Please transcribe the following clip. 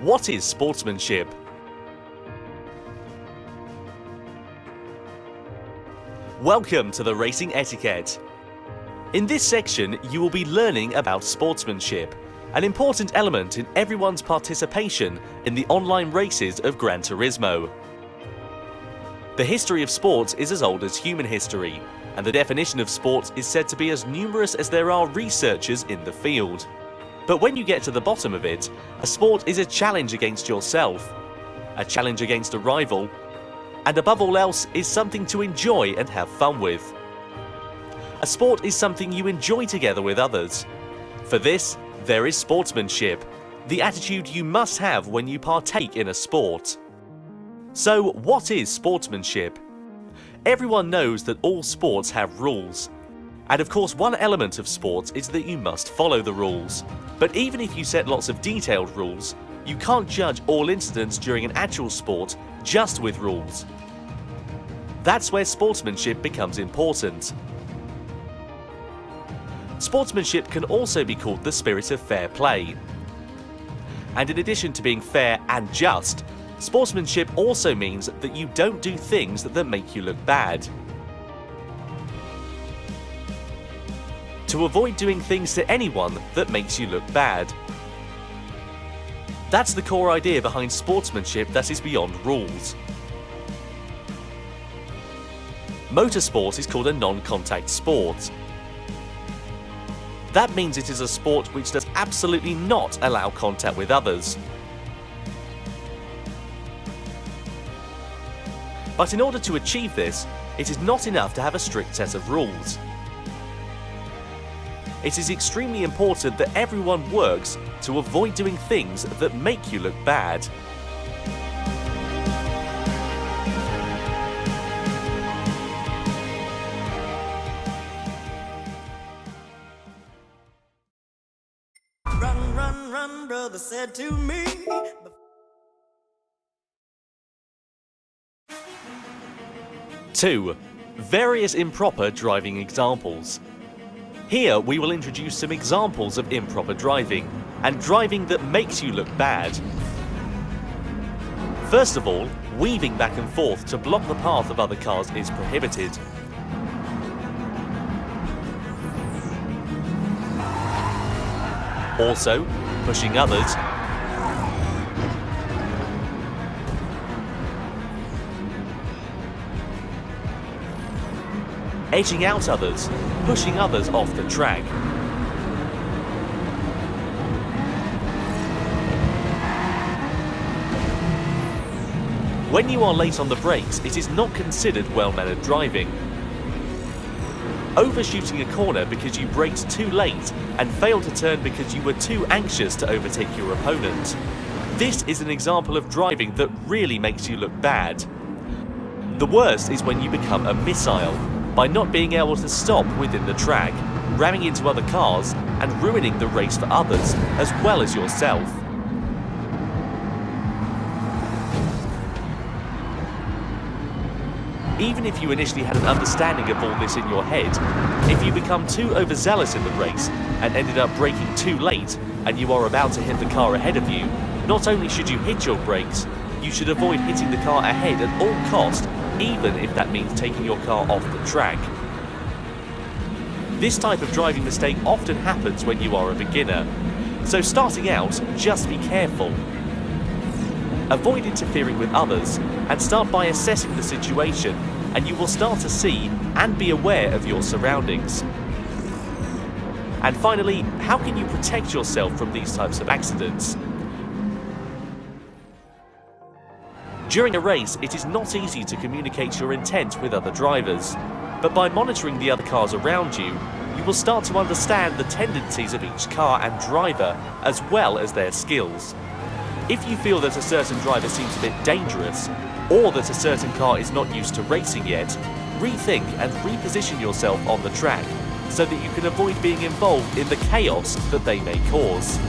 What is sportsmanship? Welcome to the Racing Etiquette. In this section, you will be learning about sportsmanship, an important element in everyone's participation in the online races of Gran Turismo. The history of sports is as old as human history, and the definition of sports is said to be as numerous as there are researchers in the field. But when you get to the bottom of it, a sport is a challenge against yourself, a challenge against a rival, and above all else is something to enjoy and have fun with. A sport is something you enjoy together with others. For this, there is sportsmanship, the attitude you must have when you partake in a sport. So, what is sportsmanship? Everyone knows that all sports have rules. And of course, one element of sports is that you must follow the rules. But even if you set lots of detailed rules, you can't judge all incidents during an actual sport just with rules. That's where sportsmanship becomes important. Sportsmanship can also be called the spirit of fair play. And in addition to being fair and just, sportsmanship also means that you don't do things that make you look bad. To avoid doing things to anyone that makes you look bad. That's the core idea behind sportsmanship that is beyond rules. Motorsport is called a non-contact sport. That means it is a sport which does absolutely not allow contact with others. But in order to achieve this, it is not enough to have a strict set of rules. It is extremely important that everyone works to avoid doing things that make you look bad. Run, run, run, brother said to me. 2. Various improper driving examples. Here we will introduce some examples of improper driving, and driving that makes you look bad. First of all, weaving back and forth to block the path of other cars is prohibited. Also, pushing others, edging out others, pushing others off the track. When you are late on the brakes, it is not considered well-mannered driving. Overshooting a corner because you braked too late and failed to turn because you were too anxious to overtake your opponent. This is an example of driving that really makes you look bad. The worst is when you become a missile, by not being able to stop within the track, ramming into other cars and ruining the race for others as well as yourself. Even if you initially had an understanding of all this in your head, if you become too overzealous in the race and ended up braking too late and you are about to hit the car ahead of you, not only should you hit your brakes, you should avoid hitting the car ahead at all costs, even if that means taking your car off the track. This type of driving mistake often happens when you are a beginner, so starting out, just be careful. Avoid interfering with others and start by assessing the situation, and you will start to see and be aware of your surroundings. And finally, how can you protect yourself from these types of accidents? During a race, it is not easy to communicate your intent with other drivers, but by monitoring the other cars around you, you will start to understand the tendencies of each car and driver as well as their skills. If you feel that a certain driver seems a bit dangerous, or that a certain car is not used to racing yet, rethink and reposition yourself on the track so that you can avoid being involved in the chaos that they may cause.